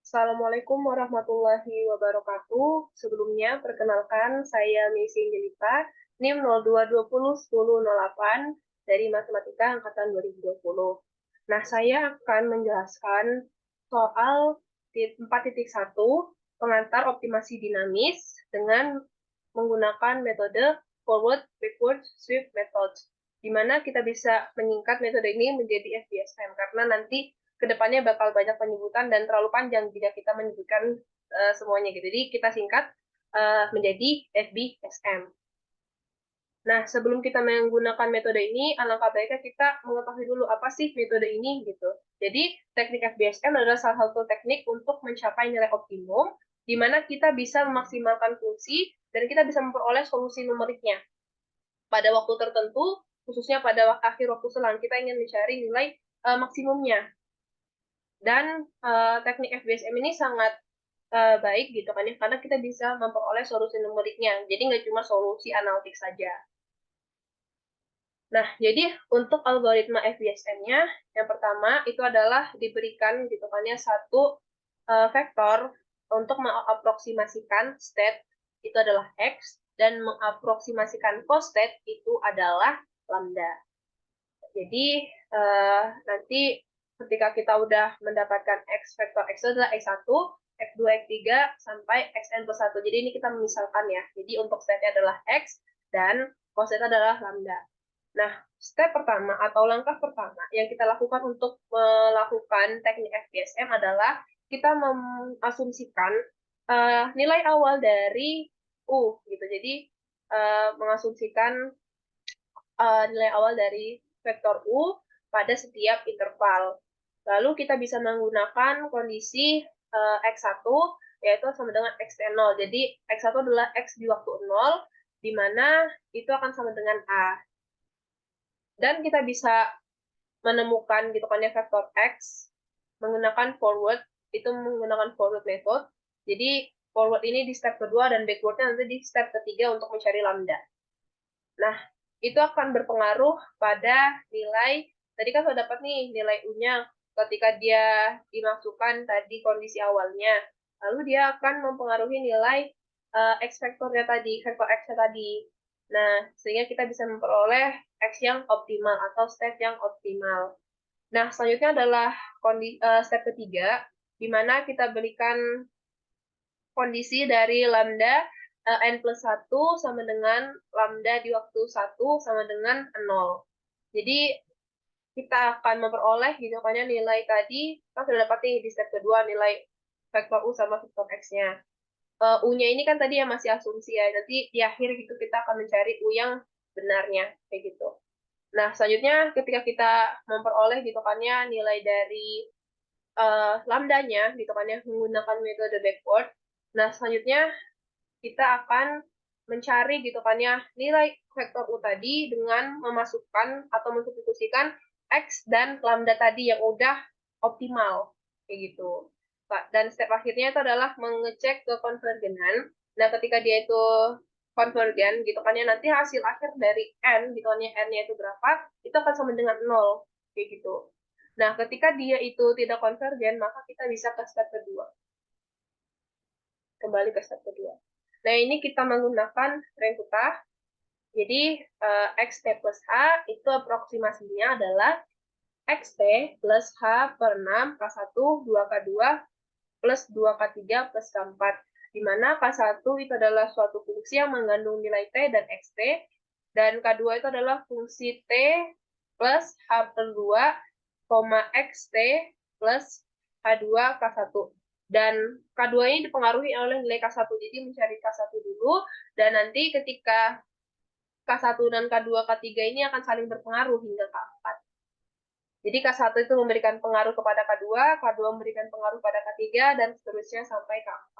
Assalamualaikum warahmatullahi wabarakatuh. Sebelumnya, perkenalkan saya Misi Angelita, NIM 02201008 dari Matematika Angkatan 2020. Nah, saya akan menjelaskan soal 4.1 pengantar optimasi dinamis dengan menggunakan metode forward, backward, sweep method, di mana kita bisa menyingkat metode ini menjadi FBSM, karena nanti kedepannya bakal banyak penyebutan dan terlalu panjang jika kita menyebutkan semuanya gitu. Jadi kita singkat menjadi FBSM. Nah, sebelum kita menggunakan metode ini, alangkah baiknya kita mengetahui dulu apa sih metode ini gitu. Jadi, teknik FBSM adalah salah satu teknik untuk mencapai nilai optimum, di mana kita bisa memaksimalkan fungsi dan kita bisa memperoleh solusi numeriknya. Pada waktu tertentu, khususnya pada akhir waktu selang, kita ingin mencari nilai maksimumnya. Dan teknik FBSM ini sangat baik gitu kan ya, karena kita bisa memperoleh solusi numeriknya. Jadi nggak cuma solusi analitik saja. Nah, jadi untuk algoritma FBSM-nya, yang pertama itu adalah diberikan gitu kan ya satu vektor untuk mengaproksimasikan state itu adalah X, dan mengaproksimasikan costate itu adalah lambda. Jadi nanti ketika kita udah mendapatkan X, vektor X itu adalah X1, X2, X3, sampai Xn plus 1. Jadi ini kita memisalkan ya. Jadi untuk state-nya adalah X, dan costate adalah lambda. Nah, step pertama atau langkah pertama yang kita lakukan untuk melakukan teknik FBSM adalah kita mengasumsikan nilai awal dari U gitu. Jadi mengasumsikan nilai awal dari vektor U pada setiap interval. Lalu kita bisa menggunakan kondisi X1 yaitu sama dengan X0. Jadi X1 adalah X di waktu 0, di mana itu akan sama dengan A. Dan kita bisa menemukan gitu kan ya vektor X menggunakan forward, itu menggunakan forward method. Jadi forward ini di step kedua dan backwardnya nanti di step ketiga untuk mencari lambda. Nah, itu akan berpengaruh pada nilai, tadi kan sudah dapat nih nilai U-nya ketika dia dimasukkan tadi kondisi awalnya. Lalu dia akan mempengaruhi nilai X vektornya tadi, vektor X-nya tadi. Nah, sehingga kita bisa memperoleh X yang optimal atau state yang optimal. Nah, selanjutnya adalah step ketiga, di mana kita berikan kondisi dari lambda n plus 1 sama dengan lambda di waktu 1 sama dengan 0. Jadi kita akan memperoleh gitu kan ya nilai tadi, kita sudah dapat nih di step kedua nilai vektor U sama vektor X-nya. U-nya ini kan tadi ya masih asumsi ya, nanti di akhir gitu kita akan mencari U yang benarnya, kayak gitu. Nah, selanjutnya ketika kita memperoleh gitu kan ya nilai dari lambdanya gitu kan ya menggunakan metode backward. Nah, selanjutnya kita akan mencari gitu kan ya nilai vektor U tadi dengan memasukkan atau mensubstitusikan X dan lambda tadi yang udah optimal kayak gitu. Dan step akhirnya itu adalah mengecek ke konvergenan. Nah, ketika dia itu konvergen gitu kan ya nanti hasil akhir dari N gitu kan ya N-nya itu berapa, itu akan sama dengan 0 kayak gitu. Nah, ketika dia itu tidak konvergen, maka kita bisa ke step kedua. Kembali ke step kedua. Nah, ini kita menggunakan Renkuta. Jadi, XT plus H itu aproksimasinya adalah XT plus H per 6 K1 2K2 plus 2K3 plus K4. Di mana K1 itu adalah suatu fungsi yang mengandung nilai T dan XT, dan K2 itu adalah fungsi T plus H per 2, XT plus K2 K1. Dan K2 ini dipengaruhi oleh nilai K1, jadi mencari K1 dulu, dan nanti ketika K1 dan K2, K3 ini akan saling berpengaruh hingga K4. Jadi K1 itu memberikan pengaruh kepada K2, K2 memberikan pengaruh pada K3, dan seterusnya sampai K4.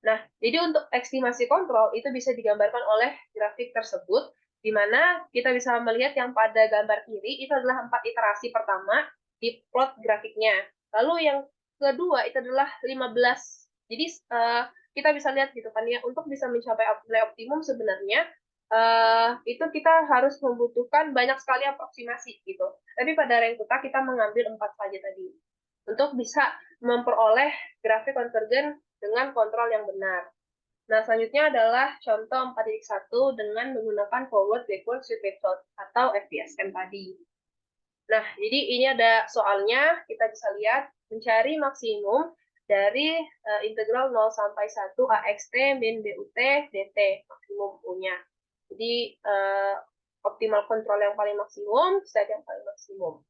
Nah, jadi untuk estimasi kontrol itu bisa digambarkan oleh grafik tersebut, di mana kita bisa melihat yang pada gambar kiri itu adalah 4 iterasi pertama di plot grafiknya. Lalu yang kedua itu adalah 15. Jadi kita bisa lihat gitu kan ya, untuk bisa mencapai nilai optimum sebenarnya itu kita harus membutuhkan banyak sekali aproksimasi gitu. Tapi pada Renkuta kita mengambil 4 saja tadi untuk bisa memperoleh grafik konvergen dengan kontrol yang benar. Nah, selanjutnya adalah contoh 4.1 dengan menggunakan forward backward sweep method atau FBSM tadi. Nah, jadi ini ada soalnya, kita bisa lihat mencari maksimum dari integral 0 sampai 1 AXT min BUT DT, maksimum U-nya. Jadi, optimal kontrol yang paling maksimum, state yang paling maksimum.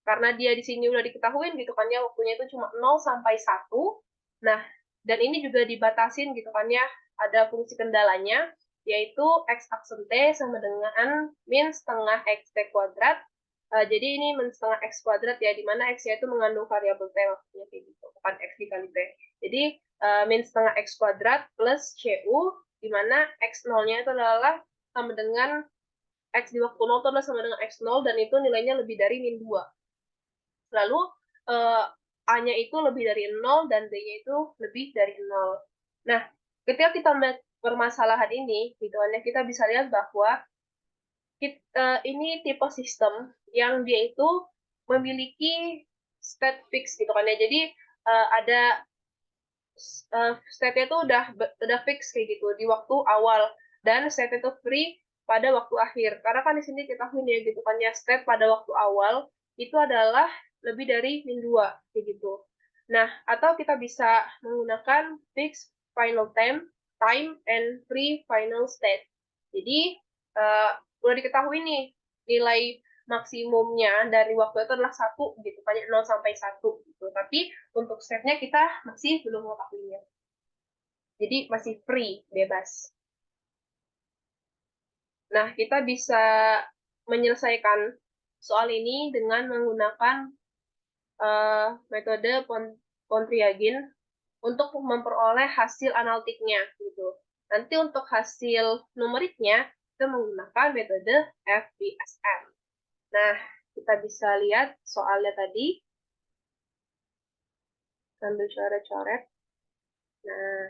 Karena dia di sini udah diketahui gitu kan ya, waktunya itu cuma 0 sampai 1. Nah, dan ini juga dibatasin gitu kan ya, ada fungsi kendalanya, yaitu X aksen T sama dengan min setengah XT kuadrat. Jadi ini min setengah X kuadrat ya, dimana X-nya itu mengandung variabel T, maksudnya kayak gitu, bukan X dikali T. Jadi, min setengah X kuadrat plus CU, dimana X0-nya itu adalah sama dengan X di waktu 0 itu adalah sama dengan X0, dan itu nilainya lebih dari min 2. Lalu A-nya itu lebih dari 0 dan D-nya itu lebih dari 0. Nah, ketika kita melihat permasalahan ini, gitu kan ya, kita bisa lihat bahwa ini tipe sistem yang dia itu memiliki state fix gitu kan ya. Jadi ada state-nya itu udah fix kayak gitu di waktu awal, dan state itu free pada waktu akhir. Karena kan di sini kita punya gitu kan ya, state pada waktu awal itu adalah lebih dari min 2 kayak gitu. Nah, atau kita bisa menggunakan fixed final time and free final state. Jadi udah diketahui nih nilai maksimumnya dari waktu itu adalah 1 gitu kan, 0 sampai 1 gitu. Tapi untuk step-nya kita masih belum mengetahuinya. Jadi masih free, bebas. Nah, kita bisa menyelesaikan soal ini dengan menggunakan metode Pontryagin untuk memperoleh hasil analitiknya gitu. Nanti untuk hasil numeriknya kita menggunakan metode FBSM. Nah, kita bisa lihat soalnya tadi. Sambil coret-coret. Nah,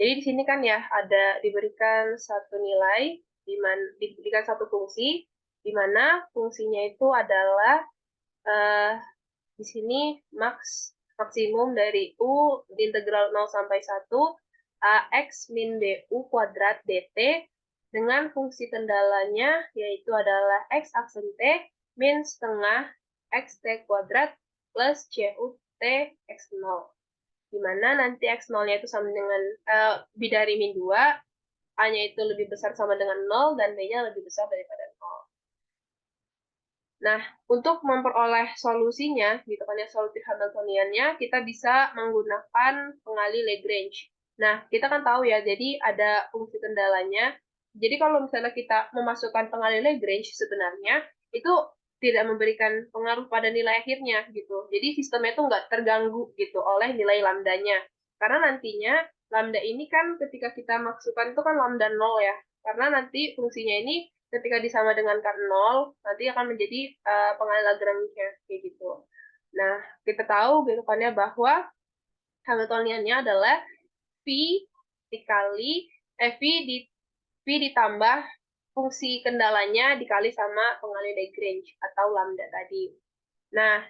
jadi di sini kan ya ada diberikan satu nilai, diberikan satu fungsi, di mana fungsinya itu adalah di sini maksimum dari U di integral 0 sampai 1 AX min BU kuadrat DT dengan fungsi kendalanya yaitu adalah X aksen T min setengah XT kuadrat plus CUT X0. Dimana nanti X0-nya itu sama dengan B dari min 2, A-nya itu lebih besar sama dengan 0, dan B-nya lebih besar daripada 0. Nah, untuk memperoleh solusinya, gitu kan ya, solusi Hamiltoniannya, kita bisa menggunakan pengali Lagrange. Nah, kita kan tahu ya, jadi ada fungsi kendalanya. Jadi kalau misalnya kita memasukkan pengali Lagrange sebenarnya, itu tidak memberikan pengaruh pada nilai akhirnya, gitu. Jadi sistemnya itu nggak terganggu, gitu, oleh nilai lambdanya. Karena nantinya, lambda ini kan ketika kita masukkan itu kan lambda 0 ya. Karena nanti fungsinya ini ketika disama dengan K0, nanti akan menjadi pengali Lagrange-nya, kayak gitu. Nah, kita tahu gitu kan ya bahwa Hamiltoniannya adalah V dikali, V ditambah fungsi kendalanya dikali sama pengali Lagrange atau lambda tadi. Nah,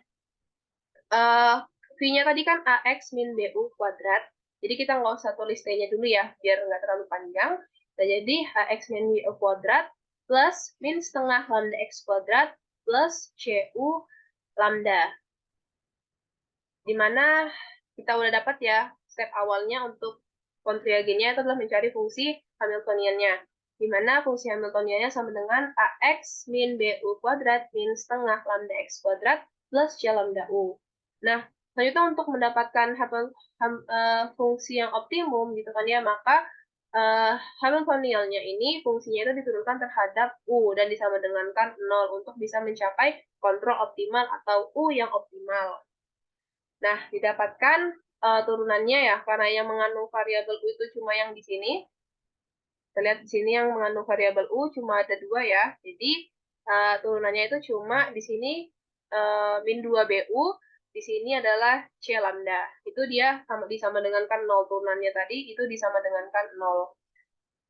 V-nya tadi kan AX min BU kuadrat, jadi kita nggak usah tulis T-nya dulu ya, biar nggak terlalu panjang. Nah, jadi AX min BU kuadrat plus min setengah lambda X kuadrat plus CU lambda. Dimana kita udah dapat ya, step awalnya untuk Pontryagin-nya itu adalah mencari fungsi Hamiltoniannya. Dimana fungsi Hamiltoniannya sama dengan AX min BU kuadrat min setengah lambda X kuadrat plus C lambda U. Nah, selanjutnya untuk mendapatkan fungsi yang optimum gitu kan ya, maka Hamiltoniannya ini fungsinya itu diturunkan terhadap U dan disama dengankan 0 untuk bisa mencapai kontrol optimal atau U yang optimal. Nah, didapatkan turunannya ya, karena yang mengandung variabel U itu cuma yang di sini. Kita lihat di sini yang mengandung variabel U cuma ada 2 ya. Jadi, turunannya itu cuma di sini min 2 BU, di sini adalah C lambda. Itu dia disama dengankan 0 turunannya tadi, itu disama dengankan 0.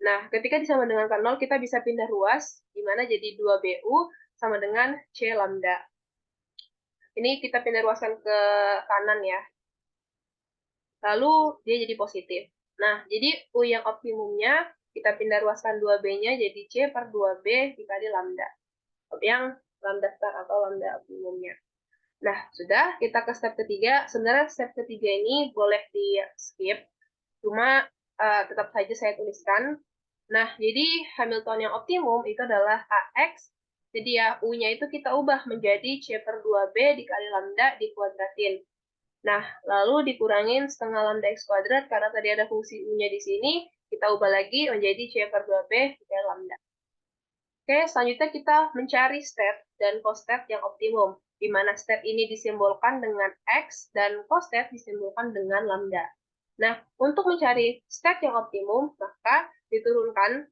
Nah, ketika disama dengankan 0, kita bisa pindah ruas, di mana jadi 2 BU sama dengan C lambda. Ini kita pindah ruaskan ke kanan ya. lalu dia jadi positif. Nah, jadi U yang optimumnya kita pindah ruaskan 2B-nya jadi C per 2B dikali lambda. Yang lambda star atau lambda optimumnya. Nah, sudah, kita ke step ketiga. Sebenarnya step ketiga ini boleh di-skip, cuma tetap saja saya tuliskan. Nah, jadi Hamilton yang optimum itu adalah AX. Jadi ya, U-nya itu kita ubah menjadi C per 2B dikali lambda dikuadratin. Nah, lalu dikurangin setengah lambda X kuadrat, karena tadi ada fungsi U-nya di sini, kita ubah lagi menjadi C per 2B dikali lambda. Oke, selanjutnya kita mencari state dan costate yang optimum, di mana state ini disimbolkan dengan X dan costate disimbolkan dengan lambda. Nah, untuk mencari state yang optimum, maka diturunkan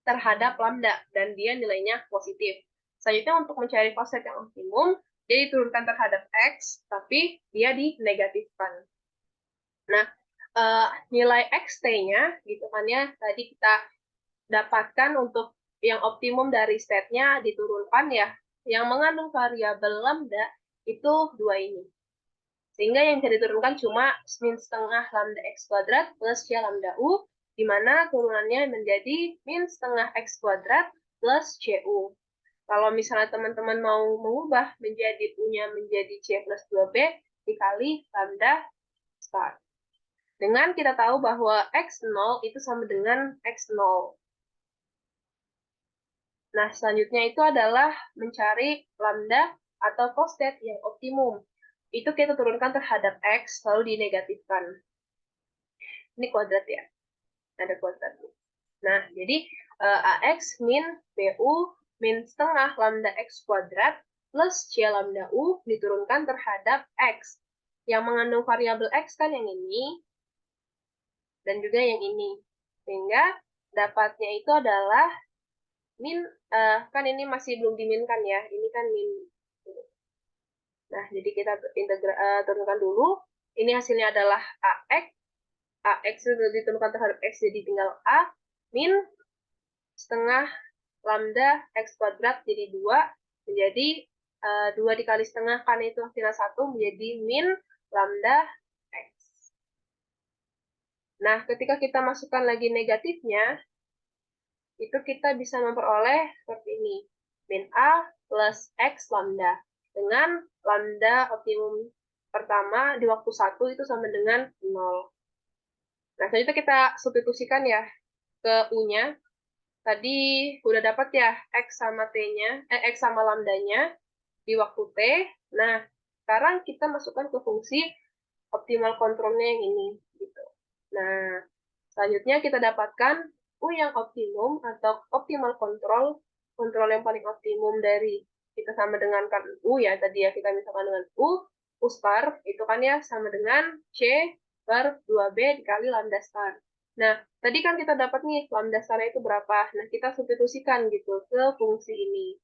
terhadap lambda, dan dia nilainya positif. Selanjutnya untuk mencari costate yang optimum, dia diturunkan terhadap X, tapi dia dinegatifkan. Nah, nilai XT-nya, gitu kan ya, tadi kita dapatkan untuk yang optimum dari state-nya diturunkan ya, yang mengandung variabel lambda itu dua ini. Sehingga yang bisa diturunkan cuma min setengah lambda X kuadrat plus C lambda U, di mana turunannya menjadi min setengah X kuadrat plus CU. Kalau misalnya teman-teman mau mengubah menjadi U-nya menjadi C plus 2B dikali lambda star. Dengan kita tahu bahwa X0 itu sama dengan X0. Nah, selanjutnya itu adalah mencari lambda atau costate yang optimum. Itu kita turunkan terhadap X, lalu dinegatifkan. Ini kuadrat ya, ada kuadrat. Nah, jadi AX min BU min setengah lambda X kuadrat plus C lambda U diturunkan terhadap X. Yang mengandung variabel X kan yang ini, dan juga yang ini. Sehingga dapatnya itu adalah min, kan ini masih belum diminkan ya, ini kan min. Nah, jadi kita turunkan dulu. Ini hasilnya adalah AX. AX itu diturunkan terhadap X, jadi tinggal A. Min setengah lambda X kuadrat jadi 2. Menjadi 2 dikali setengah, karena itu hasilnya 1, menjadi min lambda X. Nah, ketika kita masukkan lagi negatifnya, itu kita bisa memperoleh seperti ini. Min A plus X lambda. Dengan lambda optimum pertama di waktu 1 itu sama dengan 0. Nah, selanjutnya kita substitusikan ya ke U-nya. Tadi udah dapat ya X sama T-nya, X sama lambdanya di waktu T. Nah, sekarang kita masukkan ke fungsi optimal kontrolnya yang ini. Gitu. Nah, selanjutnya kita dapatkan U yang optimum atau optimal kontrol yang paling optimum dari kita sama dengan kan U ya, tadi ya kita misalkan dengan U star, itu kan ya sama dengan C per 2B dikali lambda star. Nah, tadi kan kita dapat nih lambda star itu berapa. Nah, kita substitusikan gitu ke fungsi ini.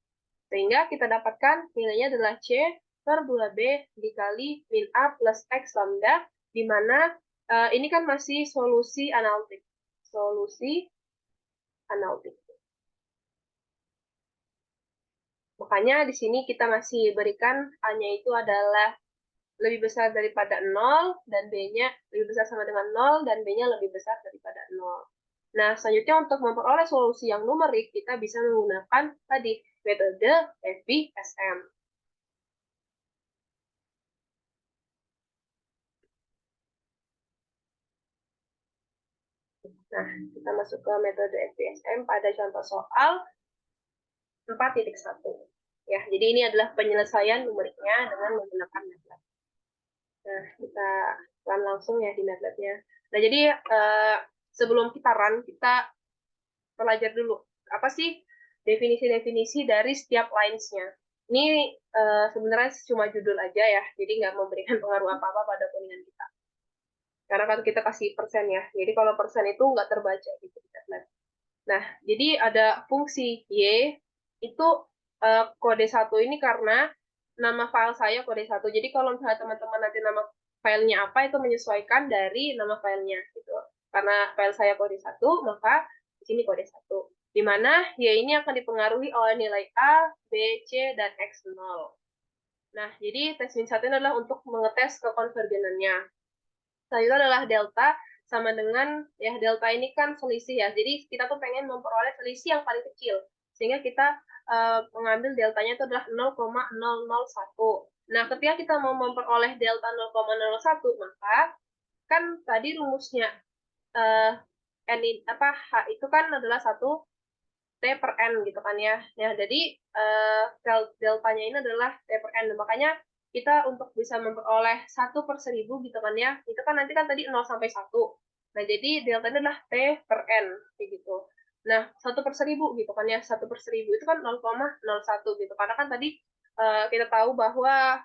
Sehingga kita dapatkan nilainya adalah C per 2B dikali min A plus X lambda, di mana ini kan masih solusi analitik. Solusi analitik. Makanya di sini kita masih berikan A-nya itu adalah lebih besar daripada 0, dan B-nya lebih besar sama dengan 0, dan B-nya lebih besar daripada 0. Nah, selanjutnya untuk memperoleh solusi yang numerik, kita bisa menggunakan tadi metode FBSM. Nah, kita masuk ke metode FBSM pada contoh soal 4.1. Ya, jadi ini adalah penyelesaian numeriknya dengan menggunakan MATLAB. Nah, kita run langsung ya di MATLAB-nya. Nah, jadi sebelum kita run, kita pelajari dulu apa sih definisi-definisi dari setiap lines-nya. Ini sebenarnya cuma judul aja ya, jadi nggak memberikan pengaruh apa-apa pada kuningan kita. Karena kan kita kasih persen ya, jadi kalau persen itu nggak terbaca gitu di MATLAB. Nah, jadi ada fungsi Y, itu kode 1 ini karena nama file saya kode 1. Jadi kalau misalnya teman-teman nanti nama filenya apa, itu menyesuaikan dari nama filenya. Gitu. Karena file saya kode 1, maka di sini kode 1. Di mana Y ini akan dipengaruhi oleh nilai A, B, C, dan X0. Nah, jadi tes min 1 ini adalah untuk mengetes kekonvergenannya. Selanjutnya adalah delta sama dengan, ya delta ini kan selisih ya, jadi kita tuh pengen memperoleh selisih yang paling kecil, sehingga kita mengambil deltanya itu adalah 0,001. Nah, ketika kita mau memperoleh delta 0,01, maka kan tadi rumusnya n h itu kan adalah 1 T per N gitu kan ya. Ya, jadi deltanya ini adalah T per N. Makanya kita untuk bisa memperoleh 1/1000 gitu kan ya, itu kan nanti kan tadi 0 sampai 1. Nah, jadi deltanya adalah T per N, kayak gitu. Nah, 1/1000 gitu kan ya, 1/1000 itu kan 0,01 gitu. Karena kan tadi kita tahu bahwa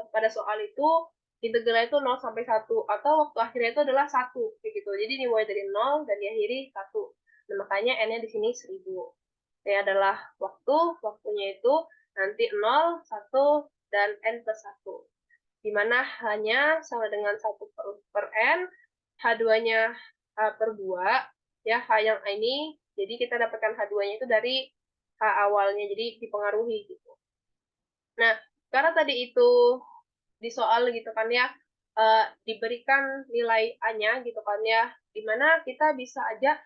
pada soal itu integralnya itu 0 sampai 1, atau waktu akhirnya itu adalah 1, kayak gitu. Jadi dimulai dari 0 dan diakhiri 1. Nah, makanya N-nya di sini 1000. T adalah waktunya itu nanti 0, 1, dan N plus 1. Di mana hanya sama dengan 1 per N, H2-nya per 2, ya, H yang ini, jadi kita dapatkan H2-nya itu dari H awalnya, jadi dipengaruhi gitu. Nah, karena tadi itu di soal gitu kan ya, diberikan nilai A-nya gitu kan ya, dimana kita bisa aja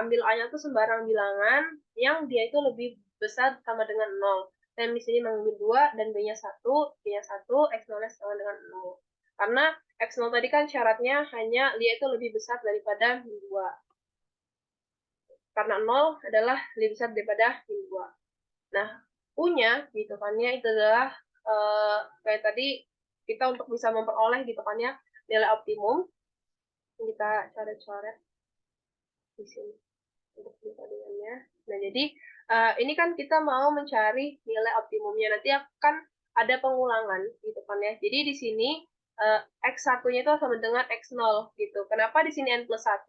ambil A-nya tuh sembarang bilangan yang dia itu lebih besar sama dengan 0. Dan di sini mengambil 2 dan B-nya 1, B-nya 1, X0-nya sama dengan 0. Karena X0 tadi kan syaratnya hanya dia itu lebih besar daripada min 2. Karena 0 adalah lebih besar daripada min 2. Nah, U-nya gitu kan ya, itu adalah kayak tadi kita untuk bisa memperoleh gitu kan ya nilai optimum, kita coret-coret di sini untuk perbandingannya. Nah, jadi ini kan kita mau mencari nilai optimumnya, nanti akan ada pengulangan gitu kan ya. Jadi di sini X1-nya itu sama dengan X0 gitu. Kenapa di sini N plus 1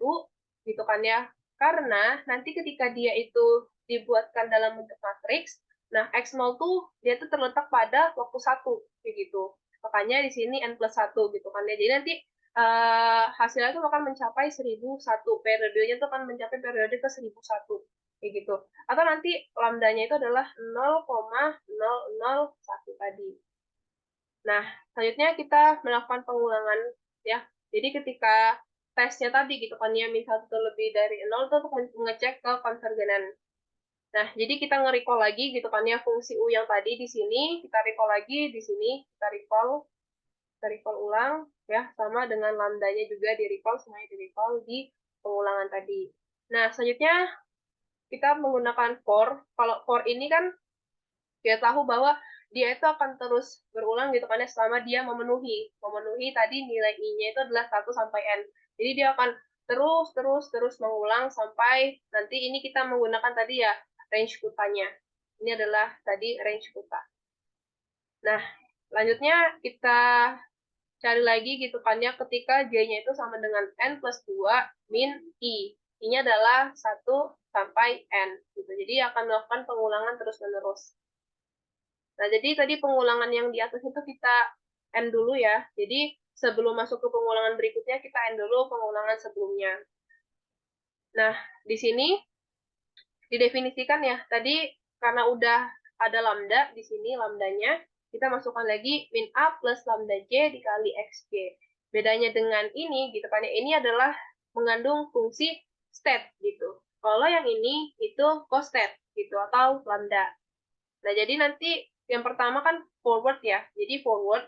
gitu kan ya? Karena nanti ketika dia itu dibuatkan dalam bentuk matriks, nah X0 tuh dia tuh terletak pada waktu 1 kayak gitu. Makanya di sini N plus 1 gitu kan ya. Jadi nanti hasilnya itu akan mencapai 1001. Periodenya itu akan mencapai periode ke 1001. Kayak gitu. Atau nanti lambdanya itu adalah 0,001 tadi. Nah, selanjutnya kita melakukan pengulangan ya. Jadi ketika tesnya tadi gitu kan ya, misal itu lebih dari 0 itu untuk mengecek ke konvergenan. Nah, jadi kita nge-recall lagi gitu kan ya fungsi U yang tadi di sini, kita recall lagi di sini, kita recall ulang ya, sama dengan lambdanya juga di recall, semuanya di recall di pengulangan tadi. Nah, selanjutnya kita menggunakan for. Kalau for ini kan kita tahu bahwa dia itu akan terus berulang gitu kan ya selama dia memenuhi tadi nilai I-nya itu adalah 1 sampai N. Jadi dia akan terus mengulang sampai nanti ini kita menggunakan tadi ya range kutanya. Ini adalah tadi range kuta. Nah, selanjutnya kita cari lagi gitu kan ya ketika J-nya itu sama dengan N plus 2 min I. I-nya adalah 1 sampai N. Gitu. Jadi akan melakukan pengulangan terus-menerus. Nah, jadi tadi pengulangan yang di atas itu kita N dulu ya. Jadi sebelum masuk ke pengulangan berikutnya, kita N dulu pengulangan sebelumnya. Nah, di sini didefinisikan ya. Tadi karena udah ada lambda, di sini lambdanya, kita masukkan lagi min A plus lambda J dikali XJ. Bedanya dengan ini, gitu kan ya, ini adalah mengandung fungsi state, gitu. Kalau yang ini, itu costate, gitu, atau lambda. Nah, jadi nanti yang pertama kan forward ya, jadi forward.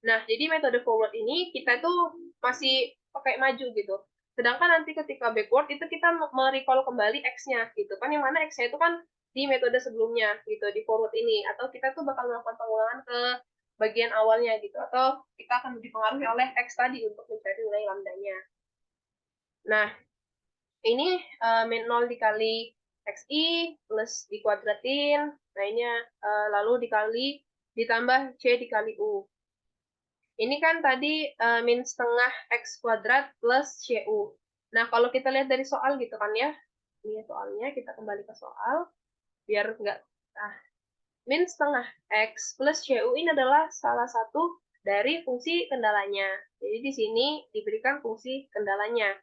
Nah, jadi metode forward ini kita tuh masih pakai maju gitu. Sedangkan nanti ketika backward itu kita merecall kembali X-nya gitu kan, yang mana X-nya itu kan di metode sebelumnya gitu, di forward ini. Atau kita tuh bakal melakukan pengulangan ke bagian awalnya gitu. Atau kita akan dipengaruhi oleh X tadi untuk mencari nilai lambdanya. Nah, ini min 0 dikali XI plus dikuadratin. Nah, ini lalu ditambah C dikali U. Ini kan tadi min setengah X kuadrat plus CU. Nah, kalau kita lihat dari soal gitu kan ya. Ini soalnya, kita kembali ke soal. Biar nggak, min setengah X plus CU ini adalah salah satu dari fungsi kendalanya. Jadi di sini diberikan fungsi kendalanya.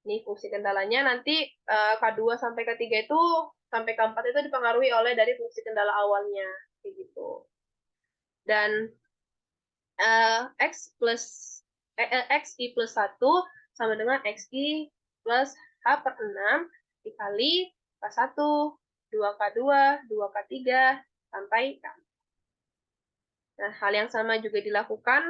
Ini fungsi kendalanya nanti K2 sampai K3 itu sampai K4 itu dipengaruhi oleh dari fungsi kendala awalnya kayak gitu. Dan X plus XI plus 1 sama dengan XI plus H per 6 dikali K1, 2K2, 2K3, sampai K. Nah, hal yang sama juga dilakukan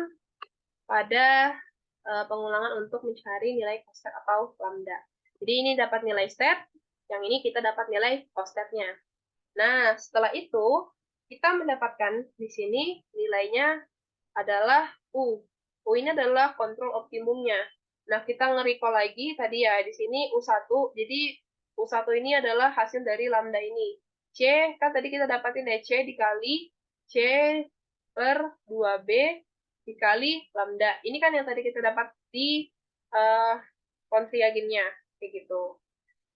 pada pengulangan untuk mencari nilai costat atau lambda. Jadi ini dapat nilai stat, yang ini kita dapat nilai costatnya. Nah, setelah itu, kita mendapatkan di sini nilainya adalah U. U ini adalah kontrol optimumnya. Nah, kita nge-recall lagi tadi ya, di sini U1. Jadi, U1 ini adalah hasil dari lambda ini. C, kan tadi kita dapatin ya, C dikali C per 2B dikali lambda. Ini kan yang tadi kita dapat di uh, kontriagennya, kayak gitu.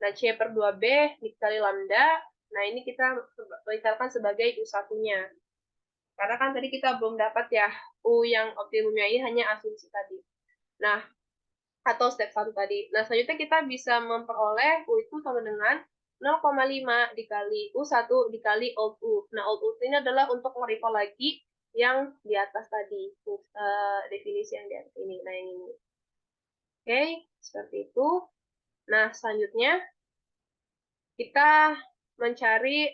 Nah, C per 2B dikali lambda, nah ini kita misalkan sebagai U1-nya. Karena kan tadi kita belum dapat ya, U yang optimumnya ini hanya asumsi tadi. Nah, atau step 1 tadi. Nah, selanjutnya kita bisa memperoleh U itu sama dengan 0,5 dikali U1 dikali old U. Nah, old U ini adalah untuk merecall lagi yang di atas tadi, definisi yang di atas ini. Nah, yang ini. Oke, seperti itu. Nah, selanjutnya kita mencari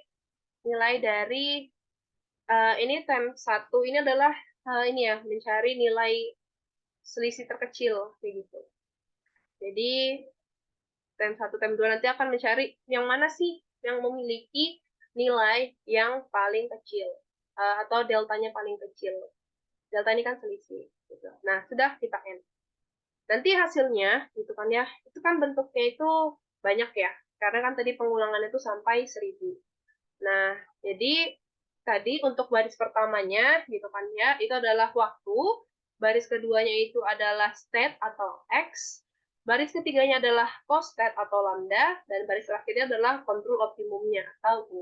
nilai dari ini time 1 ini adalah ini ya, mencari nilai selisih terkecil kayak gitu. Jadi time 1, time 2 nanti akan mencari yang mana sih yang memiliki nilai yang paling kecil atau deltanya paling kecil. Delta ini kan selisih gitu. Nah, sudah kita N. Nanti hasilnya gitu kan ya, itu kan bentuknya itu banyak ya. Karena kan tadi pengulangannya itu sampai 1000. Nah, jadi tadi untuk baris pertamanya gitu kan ya, itu adalah waktu, baris keduanya itu adalah state atau X, baris ketiganya adalah costat atau lambda, dan baris terakhirnya adalah kontrol optimumnya atau U.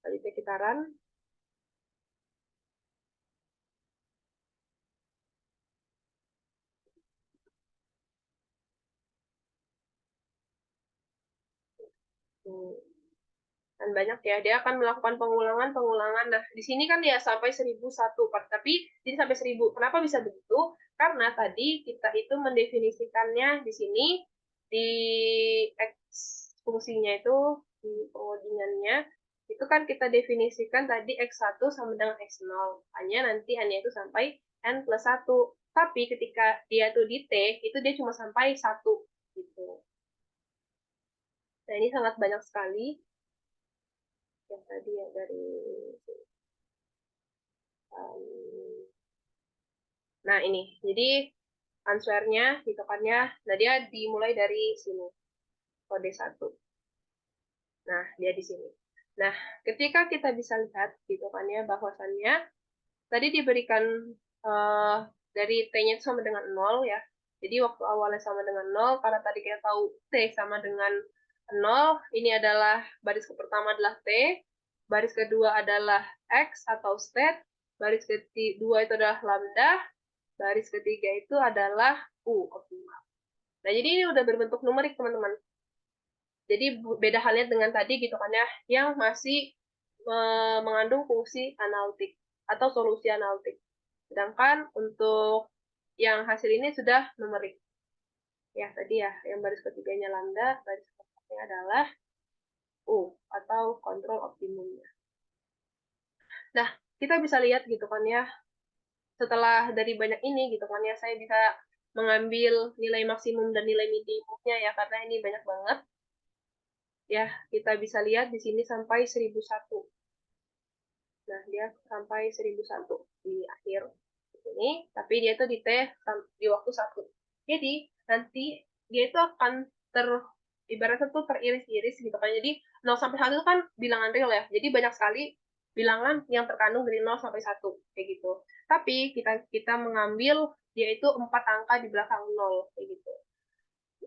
Selanjutnya kita run. Dan banyak ya, dia akan melakukan pengulangan. Nah, di sini kan ya sampai 1001, tapi ini sampai 1000. Kenapa bisa begitu? Karena tadi kita itu mendefinisikannya di sini, di X fungsinya itu, di pengodingannya, itu kan kita definisikan tadi X1 sama dengan X0. Hanya nanti N-nya itu sampai N plus 1. Tapi ketika dia tuh di T, itu dia cuma sampai 1. Gitu. Nah, ini sangat banyak sekali yang tadi ya dari nah ini jadi answernya gitu kan ya. Nah, dia dimulai dari sini, kode 1. Nah, dia di sini. Nah, ketika kita bisa lihat gitu kan ya, bahwasannya tadi diberikan uh, dari T-nya itu sama dengan 0 ya. Jadi waktu awalnya sama dengan 0, karena tadi kita tahu T sama dengan 0, ini adalah baris pertama adalah T, baris kedua adalah X atau state, baris kedua itu adalah lambda, baris ketiga itu adalah U optimal. Nah, jadi ini udah berbentuk numerik, teman-teman. Jadi beda halnya dengan tadi gitu kan ya, yang masih mengandung fungsi analitik atau solusi analitik. Sedangkan untuk yang hasil ini sudah numerik. Ya, tadi ya, yang baris ketiganya lambda, baris keempatnya adalah U atau kontrol optimumnya. Nah, kita bisa lihat gitu kan ya, setelah dari banyak ini gitu kan ya, saya bisa mengambil nilai maksimum dan nilai minimumnya ya, karena ini banyak banget. Ya, kita bisa lihat di sini sampai 1001. Nah, dia sampai 1001 di akhir ini, tapi dia itu di T di waktu 1. Jadi, nanti dia itu akan ibaratnya tuh teriris-iris gitu kan. Jadi, 0 sampai 1 itu kan bilangan real ya. Jadi, banyak sekali bilangan yang terkandung dari 0 sampai 1 kayak gitu. Tapi kita mengambil dia itu 4 angka di belakang 0 kayak gitu.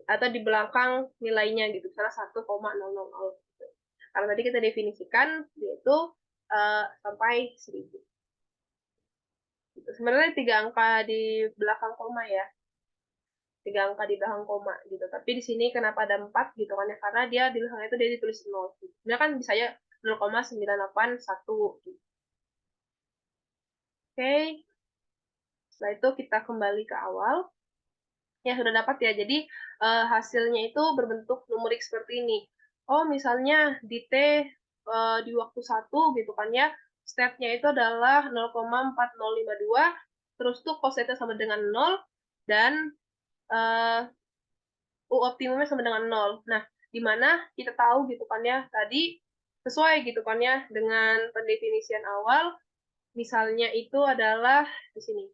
Atau di belakang nilainya gitu, misalnya 1,000 gitu. Karena tadi kita definisikan dia itu sampai 1000. Gitu. Sebenarnya 3 angka di belakang koma ya. 3 angka di belakang koma gitu. Tapi di sini kenapa ada 4 gitu kan ya? Karena dia di belakangnya itu dia ditulis 0. Gitu. Sebenarnya kan bisa ya 0,981 gitu. Oke. Setelah itu kita kembali ke awal. Ya, sudah dapat ya. Jadi, hasilnya itu berbentuk numerik seperti ini. Oh, misalnya di T, di waktu 1 gitu kan ya, step-nya itu adalah 0,4052, terus tuh cos-nya sama dengan 0, dan U optimumnya sama dengan 0. Nah, di mana kita tahu gitu kan ya, tadi sesuai gitu kan ya dengan pendefinisian awal, misalnya itu adalah di sini.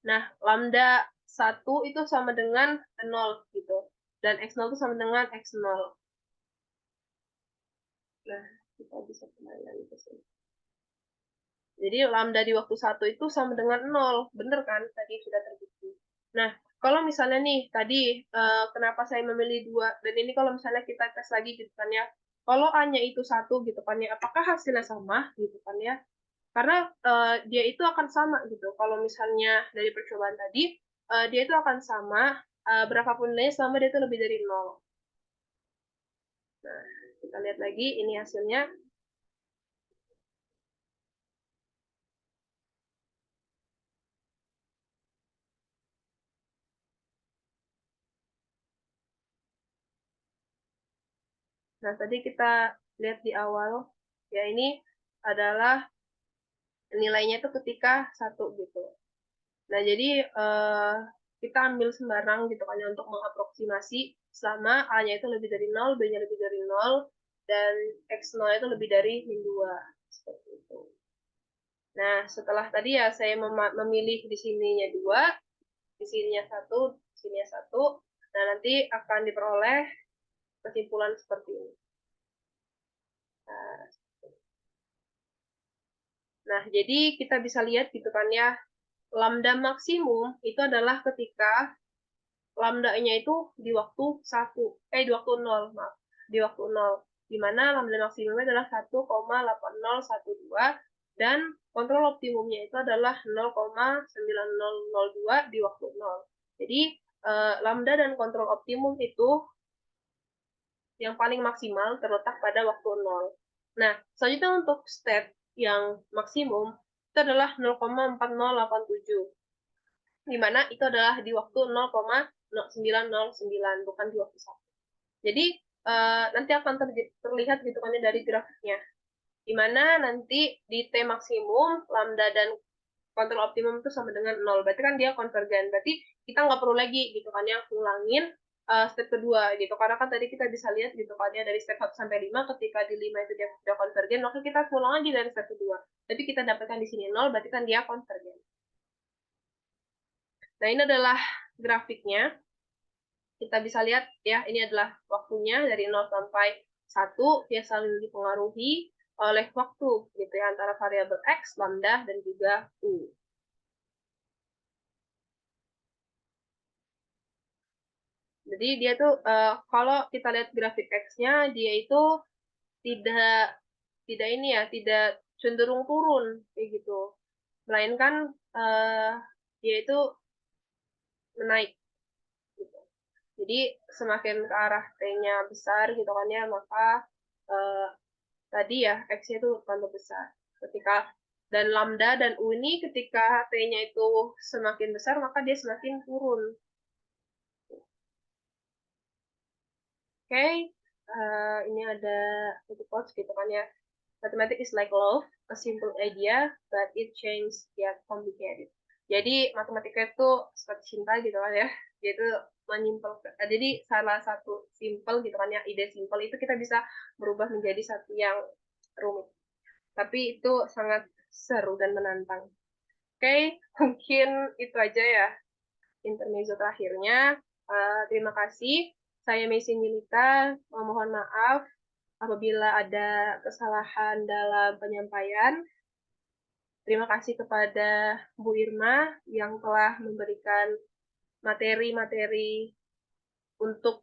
Nah, lambda 1 itu sama dengan 0 gitu. Dan X0 itu sama dengan X0. Nah, kita bisa kembali lagi ke sini. Jadi lambda di waktu 1 itu sama dengan 0. Bener kan? Tadi sudah terbukti. Nah, kalau misalnya nih, tadi kenapa saya memilih 2, dan ini kalau misalnya kita tes lagi gitu kan ya, kalau A-nya itu 1 gitu kan ya, apakah hasilnya sama gitu kan ya? Karena dia itu akan sama gitu. Kalau misalnya dari percobaan tadi, dia itu akan sama berapapun nilainya selama dia itu lebih dari 0. Nah, kita lihat lagi, ini hasilnya. Nah, tadi kita lihat di awal, ya ini adalah nilainya itu ketika 1 gitu. Nah, jadi kita ambil sembarang gitu kan ya untuk mengaproksimasi selama A-nya itu lebih dari 0, B-nya lebih dari 0, dan X0 itu lebih dari min 2. Seperti itu. Nah, setelah tadi ya saya memilih di sininya 2, di sininya 1, di sininya 1. Nah, nanti akan diperoleh kesimpulan seperti ini. Nah, jadi kita bisa lihat gitu kan ya, lambda maksimum itu adalah ketika lambda-nya itu di waktu 1, di waktu 0, maaf, di waktu 0, di mana lambda maksimumnya adalah 1,8012, dan kontrol optimumnya itu adalah 0,9002 di waktu 0. Jadi, lambda dan kontrol optimum itu yang paling maksimal terletak pada waktu 0. Nah, selanjutnya untuk state yang maksimum itu adalah 0,4087, di mana itu adalah di waktu 0,909, bukan di waktu 1. Jadi, nanti akan terlihat gitu kan dari grafiknya, di mana nanti di T maksimum, lambda dan kontrol optimum itu sama dengan 0. Berarti kan dia konvergen. Berarti kita nggak perlu lagi gitu kan ya ngulangin step kedua gitu. Karena kan tadi kita bisa lihat gitu kan ya dari step 1 sampai 5, ketika di 5 itu dia sudah konvergen, maka kita ulang lagi dari step kedua. Tapi kita dapatkan di sini 0, berarti kan dia konvergen. Nah, ini adalah grafiknya. Kita bisa lihat ya, ini adalah waktunya dari 0 sampai 1, dia selalu dipengaruhi oleh waktu gitu ya, antara variabel X, lambda, dan juga U. Jadi dia tuh kalau kita lihat grafik X-nya, dia itu tidak tidak ini ya, tidak cenderung turun kayak gitu. Melainkan dia itu menaik gitu. Jadi semakin ke arah T-nya besar gitu kan ya, maka tadi ya X-nya itu tambah besar. Ketika dan lambda dan U ini ketika T-nya itu semakin besar, maka dia semakin turun. Oke, ini ada satu quotes gitu kan ya. Mathematics is like love, a simple idea, but it changes yet complicated. Jadi matematika itu seperti cinta gitu kan ya. Yaitu menyimpelkan. Jadi salah satu simple gitu kan ya, ide simple itu kita bisa berubah menjadi satu yang rumit. Tapi itu sangat seru dan menantang. Oke, mungkin itu aja ya intermezzo terakhirnya. Terima kasih. Saya Messi Milita, mohon maaf apabila ada kesalahan dalam penyampaian. Terima kasih kepada Bu Irma yang telah memberikan materi-materi untuk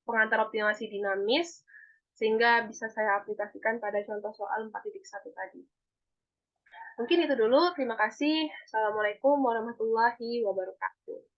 pengantar optimasi dinamis, sehingga bisa saya aplikasikan pada contoh soal 4.1 tadi. Mungkin itu dulu. Terima kasih. Assalamualaikum warahmatullahi wabarakatuh.